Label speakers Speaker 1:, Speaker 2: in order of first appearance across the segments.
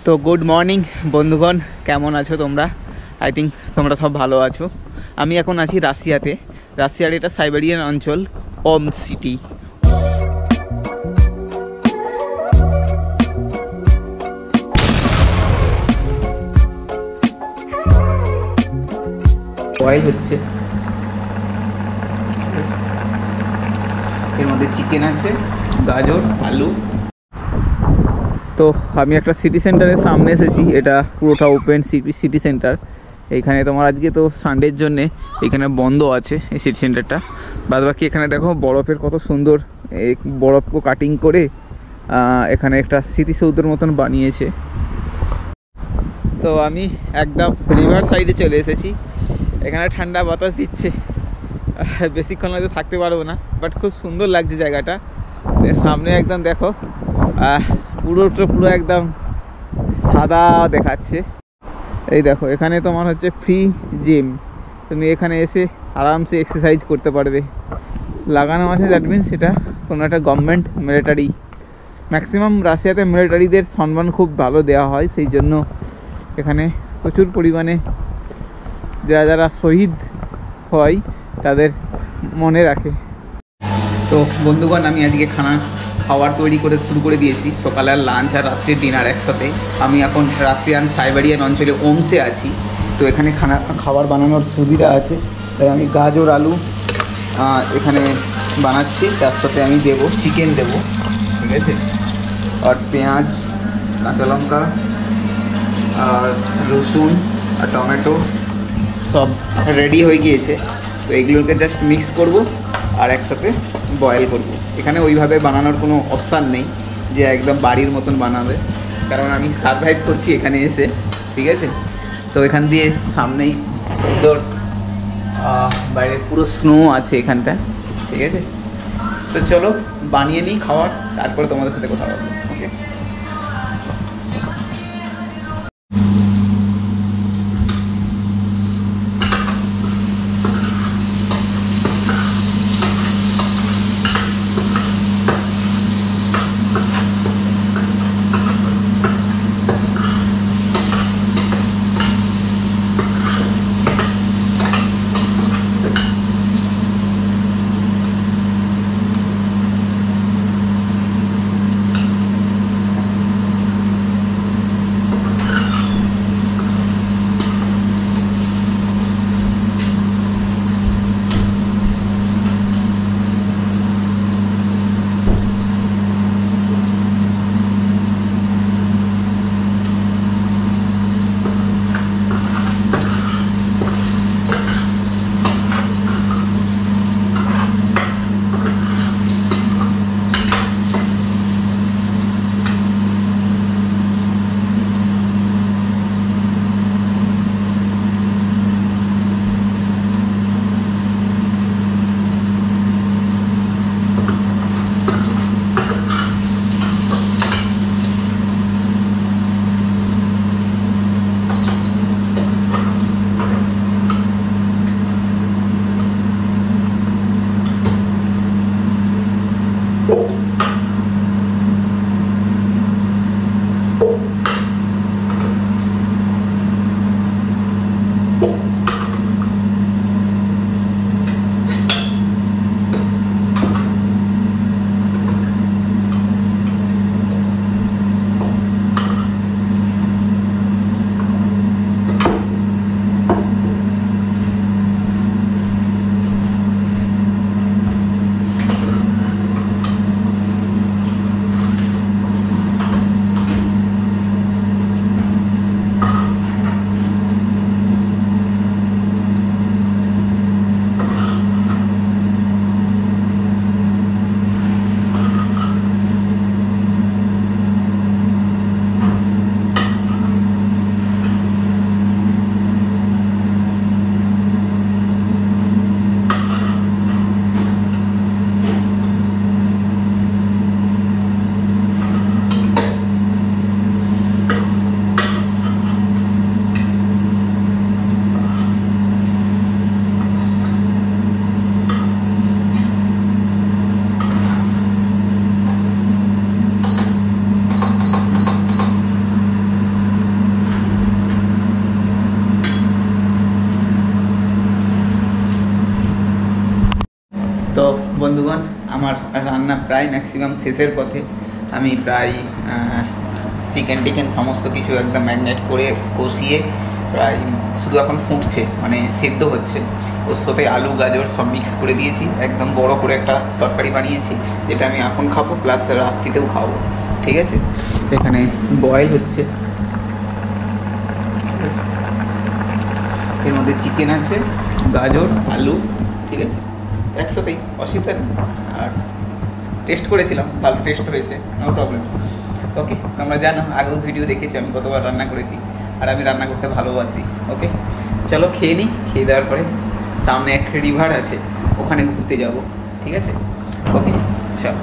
Speaker 1: তো good morning বন্ধুগণ, কেমন আছো তোমরা? আই থিঙ্ক তোমরা সব ভালো আছো। আমি এখন আছি রাশিয়াতে। রাশিয়ার এটা সাইবেরিয়ান অঞ্চল, ওম সিটি। বয়েল হচ্ছে, এর মধ্যে চিকেন আছে, গাজর, আলু। তো আমি একটা সিটি সেন্টারের সামনে এসেছি। এটা পুরোটা ওপেন সিটি সেন্টার। এইখানে তোমার আজকে তো সানডের জন্যে এখানে বন্ধ আছে এই সিটি সেন্টারটা। বাদ বাকি এখানে দেখো বরফের কত সুন্দর, এই বরফকে কাটিং করে এখানে একটা স্মৃতিসৌধের মতন বানিয়েছে। তো আমি একদম রিভার সাইডে চলে এসেছি। এখানে ঠান্ডা বাতাস দিচ্ছে, বেশিক্ষণ হয়তো থাকতে পারবো না, বাট খুব সুন্দর লাগছে জায়গাটা। সামনে একদম দেখো পুরো একদম সাদা দেখাচ্ছে। এই দেখো এখানে তোমার হচ্ছে ফ্রি জিম, তুমি এখানে এসে আরামসে এক্সারসাইজ করতে পারবে। লাগানো আছে, দ্যাট মিনস এটা কোনো একটা গভর্নমেন্ট মিলিটারি। ম্যাক্সিমাম রাশিয়াতে মিলিটারিদের সম্মান খুব ভালো দেওয়া হয়, সেই জন্য এখানে প্রচুর পরিমাণে যারা যারা শহীদ হয় তাদের মনে রাখে। তো বন্ধুগণ, আমি আজকে খাবার তৈরি করে শুরু করে দিয়েছি। সকালের লাঞ্চ আর রাত্রির ডিনার একসাথে। আমি এখন রাশিয়ান সাইবেরিয়ান অঞ্চলে ওমসে আছি। তো এখানে খাবার বানানোর সুবিধা আছে, তাই আমি গাজর আলু এখানে বানাচ্ছি। তার সাথে আমি দেবো চিকেন দেবো, ঠিক আছে, আর পেঁয়াজ, কাঁচা লঙ্কা আর রসুন আর টমেটো সব রেডি হয়ে গিয়েছে। তো এগুলোকে জাস্ট মিক্স করব আর একসাথে বয়েল করব। এখানে ওইভাবে বানানোর কোনো অপশান নেই যে একদম বাড়ির মতন বানাবে, কারণ আমি সারভাইভ করছি এখানে এসে, ঠিক আছে। তো এখান দিয়ে সামনেই সুন্দর বাইরে পুরো স্নো আছে এখানটা, ঠিক আছে। তো চলো বানিয়ে নিই খাবার, তারপরে তোমাদের সাথে কথা বলবো, ওকে। রান্না প্রায় ম্যাক্সিমাম শেষের পথে। আমি প্রায় চিকেন টিকেন সমস্ত কিছু একদম ম্যারিনেট করে কষিয়ে প্রায় শুধু এখন ফুটছে, মানে সেদ্ধ হচ্ছে। ওর সাথে আলু গাজর সব মিক্স করে দিয়েছি, একদম বড় করে একটা তরকারি বানিয়েছি, যেটা আমি এখন খাবো প্লাস রাত্রিতেও খাবো। ঠিক আছে, এখানে বয়েল হচ্ছে, এর মধ্যে চিকেন আছে, গাজর আলু, ঠিক আছে, একসাথেই, অসুবিধা নেই। আর টেস্ট করেছিলাম, ভালো টেস্ট হয়েছে, নো প্রবলেম। ওকে, তোমরা জানো, আগেও ভিডিও দেখেছি আমি কতবার রান্না করেছি, আর আমি রান্না করতে ভালোবাসি। ওকে, চলো খেয়ে নিই। খেয়ে দেওয়ার পরে সামনে এক রিভার আছে, ওখানে ঘুরতে যাব। ঠিক আছে, ওকে চলো।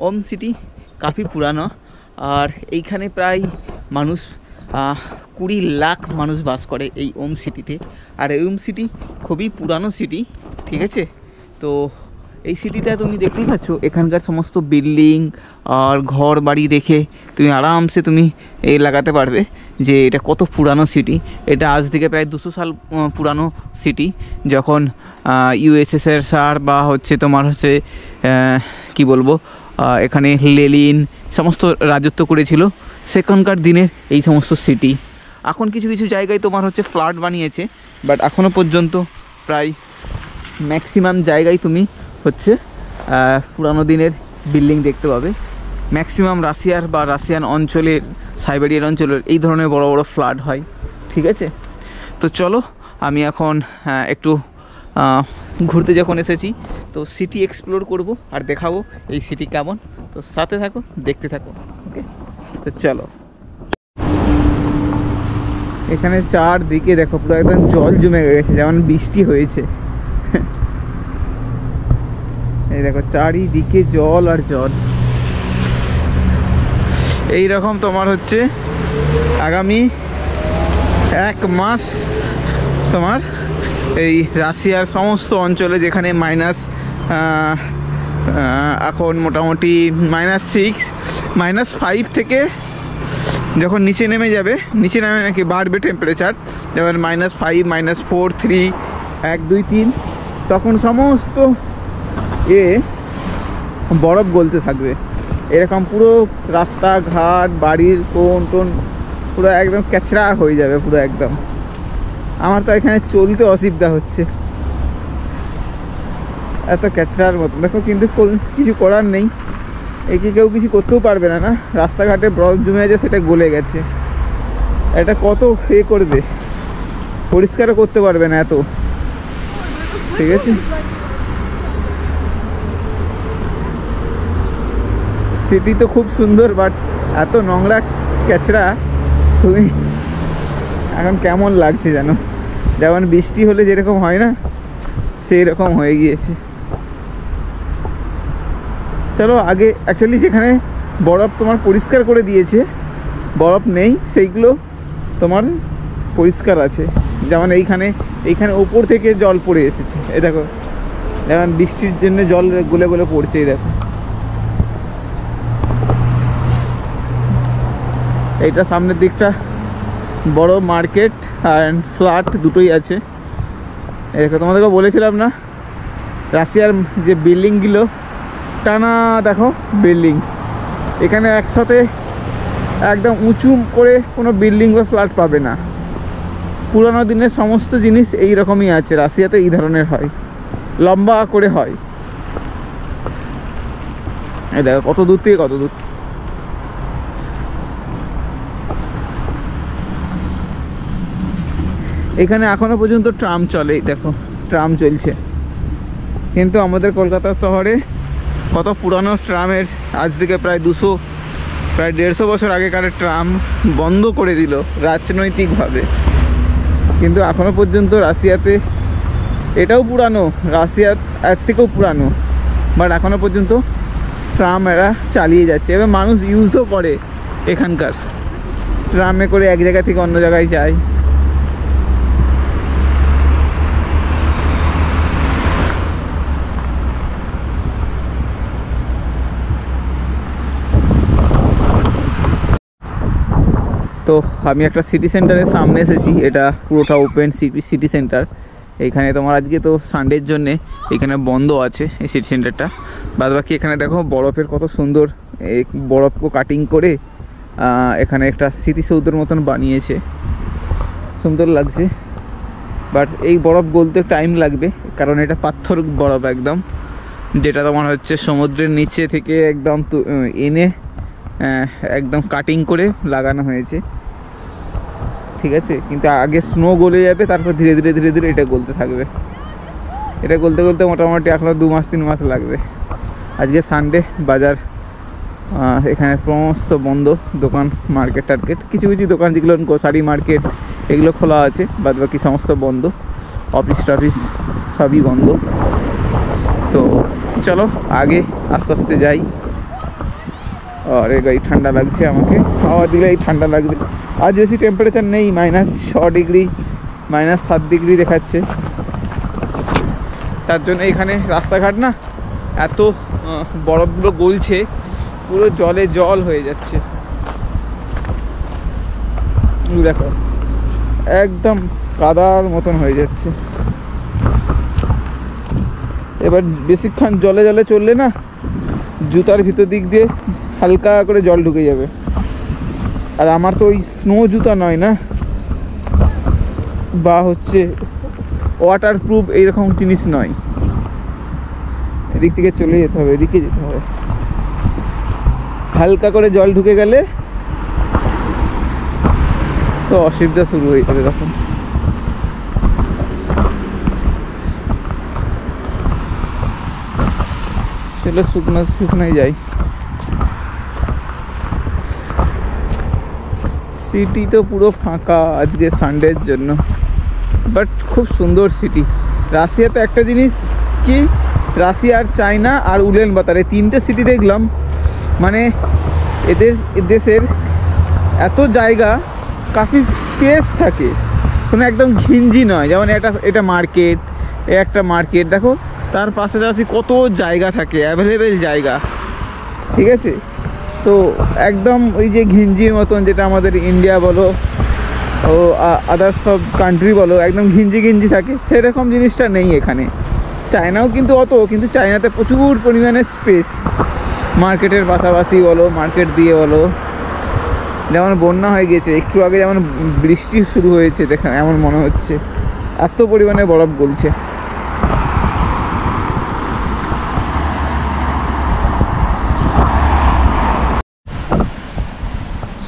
Speaker 1: ওম সিটি কাফি পুরানো, আর এইখানে প্রায় মানুষ 20 লাখ মানুষ বাস করে এই ওম সিটিতে। আর এই ওম সিটি খুবই পুরানো সিটি, ঠিক আছে। তো এই সিটিটা তুমি দেখতেই পাচ্ছ, এখানকার সমস্ত বিল্ডিং আর ঘর বাড়ি দেখে তুমি আরামসে তুমি এই লাগাতে পারবে যে এটা কত পুরানো সিটি। এটা আজ থেকে প্রায় 200 সাল পুরানো সিটি, যখন ইউএসএসআর বা হচ্ছে তোমার হচ্ছে কি বলবো, এখানে লেনিন সমস্ত রাজত্ব করেছিল, সেখানকার দিনের এই সমস্ত সিটি। এখন কিছু কিছু জায়গায় তোমার হচ্ছে ফ্ল্যাট বানিয়েছে, বাট এখনও পর্যন্ত প্রায় ম্যাক্সিমাম জায়গায় তুমি হচ্ছে পুরানো দিনের বিল্ডিং দেখতে পাবে। ম্যাক্সিমাম রাশিয়ার বা রাশিয়ান অঞ্চলের, সাইবেরিয়ার অঞ্চলের এই ধরনের বড় বড় ফ্ল্যাট হয়, ঠিক আছে। তো চলো, আমি এখন একটু ঘুরতে যখন এসেছি তো সিটি এক্সপ্লোর করব আর দেখাবো এই সিটি কেমন। তো সাথে থাকো, দেখতে থাকো। ওকে, তো চলো। এখানে চারদিকে দেখো পুরো একদম জল জমে গেছে, যেমন বৃষ্টি হয়েছে। এই দেখো চারিদিকে জল আর জল। এই রকম তোমার হচ্ছে আগামী 1 মাস তোমার এই রাশিয়ার সমস্ত অঞ্চলে, যেখানে মাইনাস এখন মোটামুটি -6 -5 থেকে যখন নিচে নেমে যাবে, নিচে নামে নাকি বাড়বে টেম্পারেচার, যেমন -5 -4 3 1 2 3, তখন সমস্ত বরফ গলতে থাকবে। এরকম পুরো রাস্তাঘাট বাড়ির কোন টোন পুরো একদম ক্যাচড়া হয়ে যাবে পুরো একদম। আমার তো এখানে চলতে অসুবিধা হচ্ছে, এত ক্যাচড়ার মতো দেখো, কিন্তু কিছু করার নেই। একে কেউ কিছু করতেও পারবে না, না রাস্তাঘাটে বরফ জমে আছে, সেটা গলে গেছে। এটা কত করবে, পরিষ্কারও করতে পারবে না এত, ঠিক আছে। সিটি তো খুব সুন্দর, বাট এত নোংরা ক্যাচড়া খুবই এখন কেমন লাগছে যেন, যেমন বৃষ্টি হলে যেরকম হয় না সেই রকম হয়ে গিয়েছে। চলো আগে অ্যাকচুয়ালি যেখানে বরফ তোমার পরিষ্কার করে দিয়েছে, বরফ নেই সেইগুলো তোমার পরিষ্কার আছে। যেমন এইখানে ওপর থেকে জল পড়ে এসেছে, এই দেখো, যেমন বৃষ্টির জন্য জল গলে গলে পড়ছে। এই দেখো, এইটা সামনের দিকটা বড় মার্কেট অ্যান্ড ফ্ল্যাট দুটোই আছে। দেখো তোমাদেরকে বলেছিলাম না রাশিয়ার যে বিল্ডিংগুলো টানা, দেখো বিল্ডিং, এখানে একসাথে একদম উঁচু করে কোনো বিল্ডিং বা ফ্ল্যাট পাবে না। পুরানো দিনের সমস্ত জিনিস এই রকমই আছে, রাশিয়াতে এই ধরনের হয়, লম্বা করে হয়। এই দেখো কত দূর থেকে কত দূর। এখানে এখনো পর্যন্ত ট্রাম চলে, দেখো ট্রাম চলছে। কিন্তু আমাদের কলকাতা শহরে কত পুরানো ট্রামের, আজ থেকে প্রায় 150 বছর আগেকার ট্রাম বন্ধ করে দিল রাজনৈতিকভাবে। কিন্তু এখনো পর্যন্ত রাশিয়াতে, এটাও পুরানো, রাশিয়ার এর থেকেও পুরানো, বাট এখনো পর্যন্ত ট্রাম এরা চালিয়ে যাচ্ছে এবং মানুষ ইউজও করে। এখানকার ট্রামে করে এক জায়গা থেকে অন্য জায়গায় যায়। তো আমি একটা সিটি সেন্টারের সামনে এসেছি, এটা পুরোটা ওপেন সিটি সেন্টার। এইখানে তোমার আজকে তো সানডের জন্যে এখানে বন্ধ আছে এই সিটি সেন্টারটা। বাদ বাকি এখানে দেখো বরফের কত সুন্দর, এই বরফকে কাটিং করে এখানে একটা স্মৃতিসৌধের মতন বানিয়েছে, সুন্দর লাগছে। বাট এই বরফ গলতে টাইম লাগবে, কারণ এটা পাথর বরফ একদম, যেটা তোমার হচ্ছে সমুদ্রের নিচে থেকে একদম এনে একদম কাটিং করে লাগানো হয়েছে, ঠিক আছে। কিন্তু আগে স্নো গলে যাবে, তারপর ধীরে ধীরে ধীরে ধীরে এটা গলতে থাকবে। এটা গলতে গলতে মোটামুটি এখনও 2 মাস 3 মাস লাগবে। আজকে সানডে, বাজার এখানে সমস্ত বন্ধ, দোকান মার্কেট টার্কেট, কিছু কিছু দোকান যেগুলো গোসারি মার্কেট এগুলো খোলা আছে, বাদ বাকি সমস্ত বন্ধ। অফিস টফিস সবই বন্ধ। তো চলো আগে আস্তে আস্তে যাই। আর এই ঠান্ডা লাগছে আমাকে, হাওয়া দিলেই ঠান্ডা লাগবে। আজ বেশি টেম্পারেচার নেই, -6 ডিগ্রি -7 ডিগ্রি দেখাচ্ছে। তার জন্য এখানে রাস্তাঘাট না এত বরফগুলো গলছে, পুরো জলে জল হয়ে যাচ্ছে। দেখো একদম কাদার মতন হয়ে যাচ্ছে। এবার বেশিক্ষণ জলে জলে চললে না জুতার ভিতর দিক দিয়ে হালকা করে জল ঢুকে যাবে। আর আমার তো ওই স্নো জুতা নয় না, বা হচ্ছে ওয়াটার প্রুফ এইরকম জিনিস নয়। এদিক থেকে চলে যেতে হবে, এদিকে যেতে হবে। হালকা করে জল ঢুকে গেলে তো অসুবিধা শুরু হয়ে যাবে। তখন চলো শুকনায় যাই। সিটি তো পুরো ফাঁকা আজকে সানডের জন্য, বাট খুব সুন্দর সিটি। রাশিয়াতে একটা জিনিস কি, রাশিয়া আর চায়না আর উলেন বাতার, এই 3টে সিটি দেখলাম, মানে দেশের এত জায়গা, কাফি স্পেস থাকে, কোনো একদম ঘিঞ্জি নয়। যেমন এটা মার্কেট, একটা মার্কেট দেখো, তার পাশাপাশি কত জায়গা থাকে, অ্যাভেলেবেল জায়গা, ঠিক আছে। তো একদম ওই যে ঘিঞ্জির মতন, যেটা আমাদের ইন্ডিয়া বলো ও আদার্স সব কান্ট্রি বলো, একদম ঘিঞ্জি থাকে, সেরকম জিনিসটা নেই এখানে। চায়নাও কিন্তু কিন্তু চায়নাতে প্রচুর পরিমাণে স্পেস, মার্কেটের পাশাপাশি বলো, মার্কেট দিয়ে বলো। যেমন বন্যা হয়ে গেছে একটু আগে, যেমন বৃষ্টি শুরু হয়েছে, দেখা এমন মনে হচ্ছে এত পরিমাণে বরফ গলছে।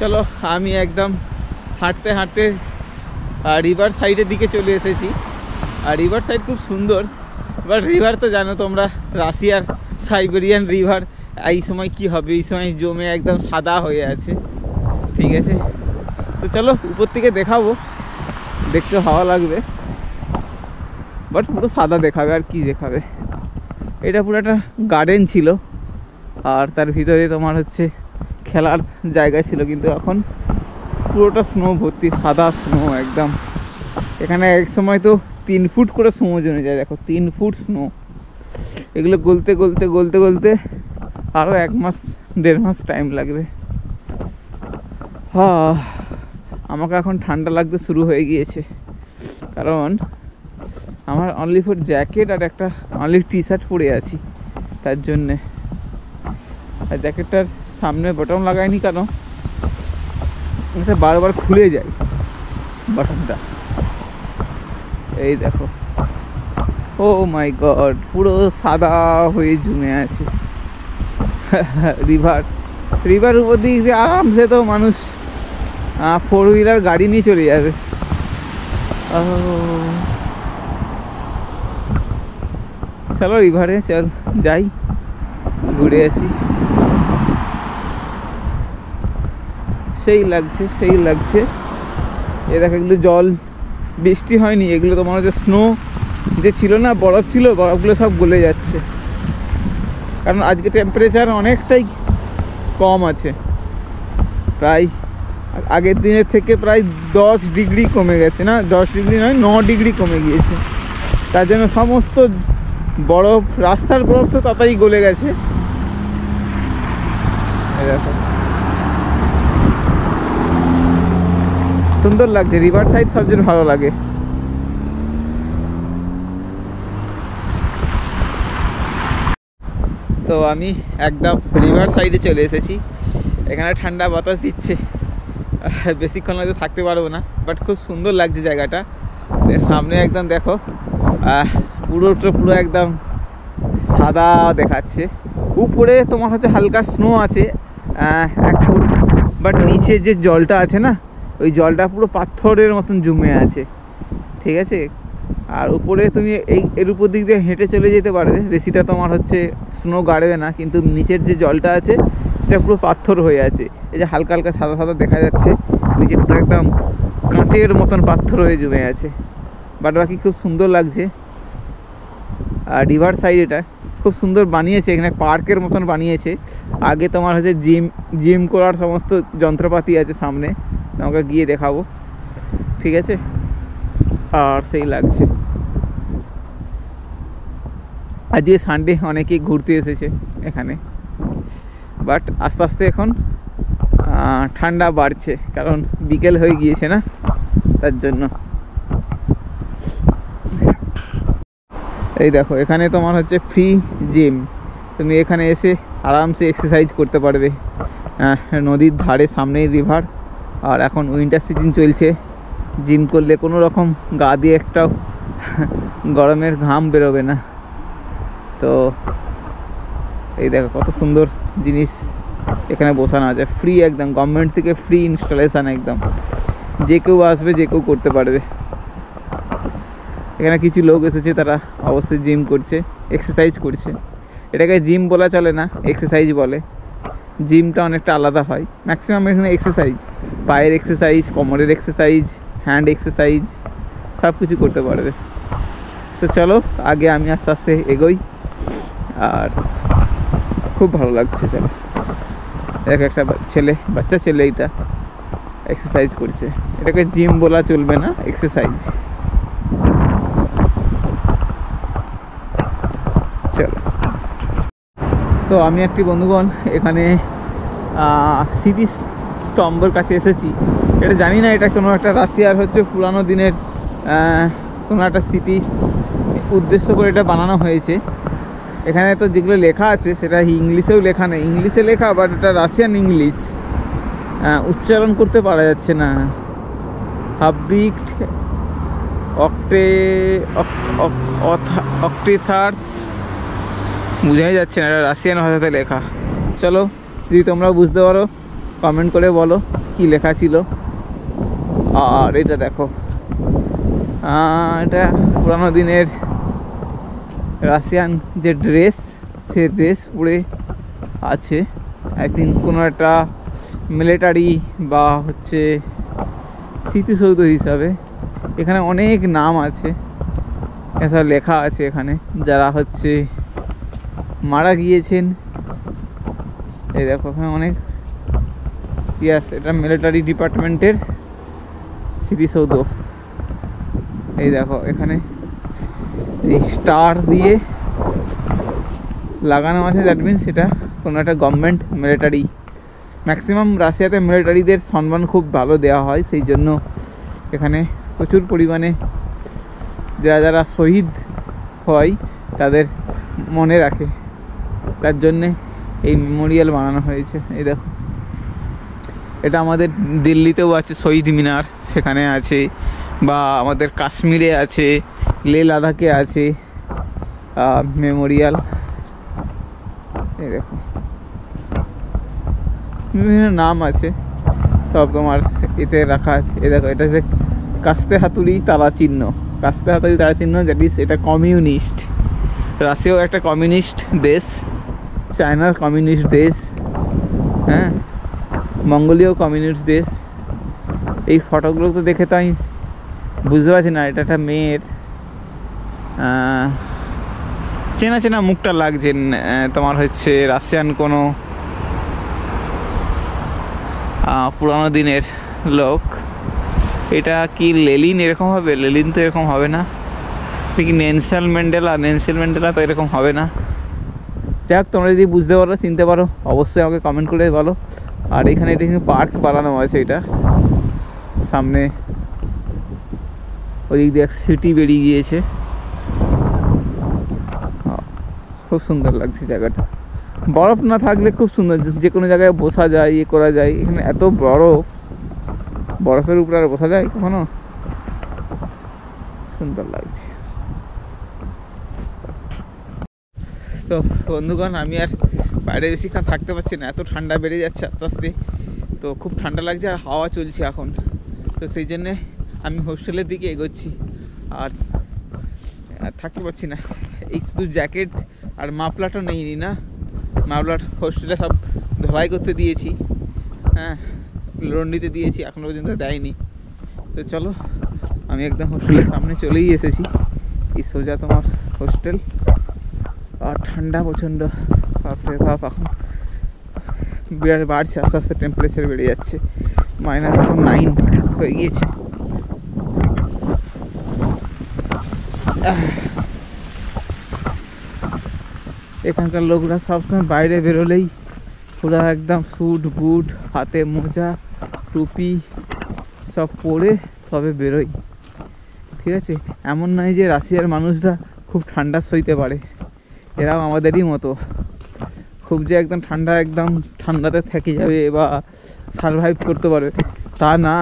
Speaker 1: চলো আমি একদম হাঁটতে হাঁটতে রিভার সাইডের দিকে চলে এসেছি। আর রিভার সাইড খুব সুন্দর, বাট রিভার তো জানো তোমরা, রাশিয়ার সাইবেরিয়ান রিভার এই সময় কি হবে, এই সময় জমে একদম সাদা হয়ে আছে, ঠিক আছে। তো চলো উপর থেকে দেখাবো, দেখতে ভালো লাগবে, বাট পুরো সাদা দেখাবে আর কি দেখাবে। এটা পুরো একটা গার্ডেন ছিল আর তার ভিতরে তোমার হচ্ছে খেলার জায়গা ছিল, কিন্তু এখন পুরোটা স্নো ভর্তি, সাদা স্নো একদম। এখানে এক সময় তো 3 ফুট করে স্নো জমে যায়, দেখো 3 ফুট স্নো। এগুলো গলতে গলতে গলতে গলতে আরও 1 মাস 1.5 মাস টাইম লাগবে। হ্যাঁ, আমাকে এখন ঠান্ডা লাগতে শুরু হয়ে গিয়েছে, কারণ আমার অনলি ফর জ্যাকেট আর একটা অনলি টি শার্ট পরে আছি, তার জন্যে। আর জ্যাকেটটার সামনে বটন লাগাইনি, কেন এটা বারবার খুলে যায় বটনটা। এই দেখো, ও মাই গড, পুরো সাদা হয়ে জমে আছে রিভার উপর দিক দিয়ে আরামসে তো মানুষ 4 হুইলার গাড়ি নিয়ে চলে যাবে। চলো রিভারে চল যাই, ঘুরে আসি। সেই লাগছে, সেই লাগছে। এ দেখো, এগুলো জল, বৃষ্টি হয়নি, এগুলো তোমার হচ্ছে স্নো যে ছিল না, বরফ ছিল, বরফগুলো সব গলে যাচ্ছে, কারণ আজকে টেম্পারেচার অনেকটাই কম আছে, প্রায় আগের দিনের থেকে প্রায় 10 ডিগ্রি কমে গেছে, না 10 ডিগ্রি নয় 9 ডিগ্রি কমে গিয়েছে। তার জন্য সমস্ত বরফ, রাস্তার বরফ তো তাড়াতাড়ি গলে গেছে। দেখো সুন্দর লাগছে, রিভার সাইড সবচেয়ে ভালো লাগে। তো আমি একদম রিভার সাইডে চলে এসেছি, এখানে ঠান্ডা বাতাস দিচ্ছে, বেশিক্ষণ হয়তো থাকতে পারবো না, বাট খুব সুন্দর লাগছে জায়গাটা। সামনে একদম দেখো পুরো একদম সাদা দেখাচ্ছে, উপরে তোমার হচ্ছে হালকা স্নো আছে 1 ফুট, বাট নিচে যে জলটা আছে না, ওই জলটা পুরো পাথরের মতন জমে আছে, ঠিক আছে। আর উপরে তুমি এর উপর দিক দিয়ে হেঁটে চলে যেতে পারবে, বেশিটা তোমার হচ্ছে স্নো গাড়বে না, কিন্তু নিচের যে জলটা আছে সেটা পুরো পাথর হয়ে আছে। এই যে হালকা হালকা সাদা সাদা দেখা যাচ্ছে, নিচেরটা একদম কাঁচের মতন পাথর হয়ে জমে আছে, বাট বাকি খুব সুন্দর লাগছে। আর রিভার সাইড এটা খুব সুন্দর বানিয়েছে, এখানে পার্কের মতন বানিয়েছে। আগে তোমার হচ্ছে জিম করার সমস্ত যন্ত্রপাতি আছে সামনে, তোমাকে গিয়ে দেখাবো, ঠিক আছে। আর সেই লাগছে, আজকে সানডে অনেকেই ঘুরতে এসেছে এখানে, বাট আস্তে আস্তে এখন ঠান্ডা বাড়ছে, কারণ বিকেল হয়ে গিয়েছে না, তার জন্য। এই দেখো, এখানে তোমার হচ্ছে ফ্রি জিম, তুমি এখানে এসে আরামসে এক্সারসাইজ করতে পারবে, নদীর ধারে, সামনেই রিভার। আর এখন উইন্টার সিজন চলছে, জিম করলে কোনো রকম গা দিয়ে একটাও গরমের ঘাম বেরোবে না। তো এই দেখো কত সুন্দর জিনিস এখানে বসানো আছে, ফ্রি একদম, গভর্নমেন্ট থেকে ফ্রি ইনস্টলেশন একদম, যে কেউ আসবে, যে কেউ করতে পারবে। এখানে কিছু লোক এসেছে, তারা অবশ্যই জিম করছে, এক্সারসাইজ করছে। এটাকে জিম বলা চলে না, এক্সারসাইজ বলে। জিমটা অনেকটা আলাদা হয়, ম্যাক্সিমাম এখানে এক্সারসাইজ, পায়ের এক্সারসাইজ, কোমরের এক্সারসাইজ, হ্যান্ড এক্সারসাইজ, সব কিছু করতে পারবে। তো চলো আগে আমি আস্তে আস্তে এগোই, আর খুব ভালো লাগছে। চলো, একটা বাচ্চা ছেলে এটা এক্সারসাইজ করছে, এটাকে জিম বলা চলবে না, এক্সারসাইজ। চলো, তো আমি একটি বন্ধুগণ এখানে স্মৃতিস্তম্ভের কাছে এসেছি। এটা জানি না এটা কোনো একটা রাশিয়ার হচ্ছে পুরানো দিনের কোনো একটা স্মৃতি উদ্দেশ্য করে এটা বানানো হয়েছে। এখানে তো যেগুলো লেখা আছে সেটা ইংলিশেও লেখা নেই, ইংলিশে লেখা, বাট এটা রাশিয়ান ইংলিশ, উচ্চারণ করতে পারা যাচ্ছে না। হাবরিক অক্টেথার্স বোঝাই যাচ্ছে না, এটা রাশিয়ান ভাষাতে লেখা। চলো, যদি তোমরা বুঝতে পারো কমেন্ট করে বলো কি লেখা ছিল। আর এটা দেখো, এটা পুরানো দিনের রাশিয়ান যে ড্রেস, সে ড্রেস পরে আছে। আই থিঙ্ক কোনো একটা মিলিটারি বা হচ্ছে স্মৃতিসৌধ হিসাবে। এখানে অনেক নাম আছে, এসব লেখা আছে এখানে, যারা হচ্ছে মারা গিয়েছেন। এই দেখো এখানে অনেক, ইয়াস এটা মিলিটারি ডিপার্টমেন্টের স্মৃতিসৌধ। এই দেখো এখানে এই স্টার দিয়ে লাগানো আছে, দ্যাট মিনস এটা কোনো একটা গভর্নমেন্ট মিলিটারি। ম্যাক্সিমাম রাশিয়াতে মিলিটারিদের সম্মান খুব ভালো দেওয়া হয়, সেই জন্য এখানে প্রচুর পরিমাণে যারা যারা শহীদ হয় তাদের মনে রাখে, তার জন্যে এই মেমোরিয়াল বানানো হয়েছে। এই দেখো এটা আমাদের দিল্লিতেও আছে শহীদ মিনার, সেখানে আছে, বা আমাদের কাশ্মীরে আছে, লে লাদাখে আছে মেমোরিয়াল। এই দেখো বিভিন্ন নাম আছে, সব তোমার এতে রাখা আছে। এই দেখো এটা যে কাস্তে হাতুড়ি তারা চিহ্ন, কাস্তে হাতুড়ি তারা চিহ্ন, দ্যাট ইজ এটা কমিউনিস্ট। রাশিয়াও একটা কমিউনিস্ট দেশ, চায়নার কমিউনিস্ট দেশ, হ্যাঁ, মঙ্গোলিয়াও কমিউনিস্ট দেশ। এই ফটোগুলো তো দেখে তো আমি বুঝতে পারছি না এটা একটা মেয়ের, চেনা চেনা মুখটা লাগছে, তোমার হচ্ছে রাশিয়ান কোনো পুরানো দিনের লোক। এটা কি লেলিন এরকম হবে? লেলিন তো এরকম হবে না। ঠিক নেলসন ম্যান্ডেলা তো এরকম হবে না। যাক, তোমরা যদি বুঝতে পারো, চিনতে পারো, অবশ্যই আমাকে কমেন্ট করে বলো। আর এখানে এটা কিন্তু পার্ক বানানো আছে, এটা সামনে ওই দিক দিয়ে সিটি বেরিয়ে গিয়েছে, খুব সুন্দর লাগছে জায়গাটা। বরফ না থাকলে খুব সুন্দর, যে কোনো জায়গায় বসা যায়, ইয়ে করা যায়। এখানে এত বরফ, বরফের উপরে আর বসা যায় কখনো? সুন্দর লাগছে। তো বন্ধুগণ, আমি আর বাইরে বেশিক্ষণ থাকতে পারছি না, এত ঠান্ডা বেড়ে যাচ্ছে আস্তে আস্তে। তো খুব ঠান্ডা লাগছে আর হাওয়া চলছে এখন, তো সেই জন্যে আমি হোস্টেলের দিকে এগোচ্ছি। আর থাকতে পারছি না, এই শুধু জ্যাকেট আর মাফলারটা নেইনি না, মাফলার হোস্টেলে সব ধোলাই করতে দিয়েছি, হ্যাঁ, লন্ড্রিতে দিয়েছি, এখনো পর্যন্ত দেয়নি। তো চলো, আমি একদম হোস্টেলের সামনে চলেই এসেছি। এই সোজা তোমার হোস্টেল। আর ঠান্ডা প্রচণ্ড, বাপরে বাপ, এখন বিরাট বাড়ছে, আস্তে আস্তে টেম্পারেচার বেড়ে যাচ্ছে, -9 হয়ে গিয়েছে। এখানকার লোকরা সবসময় বাইরে বেরোলেই পুরো একদম স্যুট বুট, হাতে মোজা, টুপি সব পরে তবে বেরোয়, ঠিক আছে? এমন নয় যে রাশিয়ার মানুষরা খুব ঠান্ডা সইতে পারে, এরাও আমাদেরই মতো খুব যে একদম ঠান্ডাতে থেকে যাবে বা সারভাইভ করতে পারবে তা না।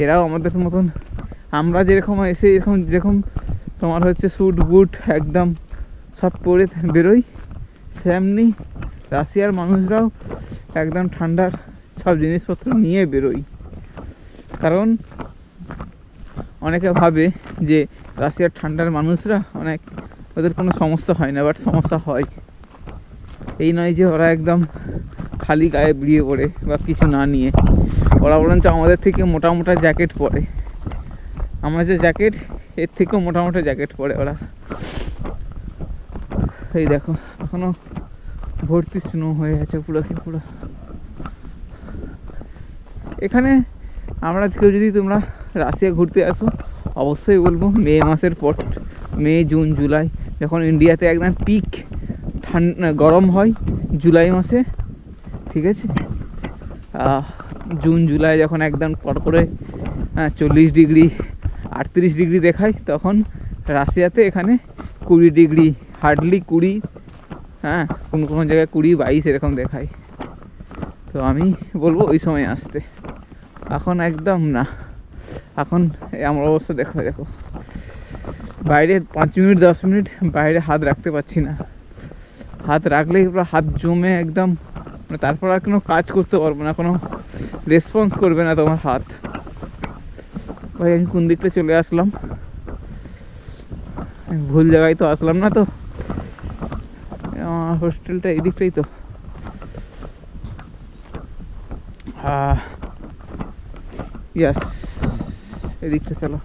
Speaker 1: এরাও আমাদের মতন, আমরা যেরকম এসে যেরকম তোমার হচ্ছে স্যুট বুট একদম সব পরে বেরোই, সেমনি রাশিয়ার মানুষরাও একদম ঠান্ডার সব জিনিসপত্র নিয়ে বেরোই। কারণ অনেকে ভাবে যে রাশিয়ার ঠান্ডার মানুষরা অনেক, ওদের কোনো সমস্যা হয় না, বাট সমস্যা হয়। এই নয় যে ওরা একদম খালি গায়ে বেরিয়ে পড়ে বা কিছু না নিয়ে, ওরা বরঞ্চ আমাদের থেকে মোটা মোটা জ্যাকেট পরে, আমার যে জ্যাকেট এর থেকেও মোটা মোটা জ্যাকেট পরে ওরা। এই দেখো এখনো ভর্তি স্নো হয়ে আছে পুরো। এখানে আমরা কেউ যদি তোমরা রাশিয়া ঘুরতে আসো, অবশ্যই বলবো মে মাসের পর, মে জুন জুলাই, যখন ইন্ডিয়াতে একদম পিক ঠান্ডা গরম হয় জুলাই মাসে, ঠিক আছে? জুন জুলাই যখন একদম করে 40 ডিগ্রি 38 ডিগ্রি দেখায়, তখন রাশিয়াতে এখানে 20 ডিগ্রি, হার্ডলি 20, হ্যাঁ, কোনো জায়গায় 20-22 এরকম দেখায়। তো আমি বলবো ওই সময় আসতে, এখন একদম না। এখন আমার অবস্থা দেখো, বাইরে 5 মিনিট 10 মিনিট বাইরে হাত রাখতে পারছি না, হাত রাখলেই পুরো হাত জমে একদম, তারপর আর কোনো কাজ করতে পারবো না, কোনো রেসপন্স করবে না তোমার হাত। ভাই আমি কোন দিকটা চলে আসলাম, ভুল জায়গায় তো আসলাম না তো? আমার হোস্টেলটা এই দিকটাই তো। ইয়াস, এদিকটা চলো।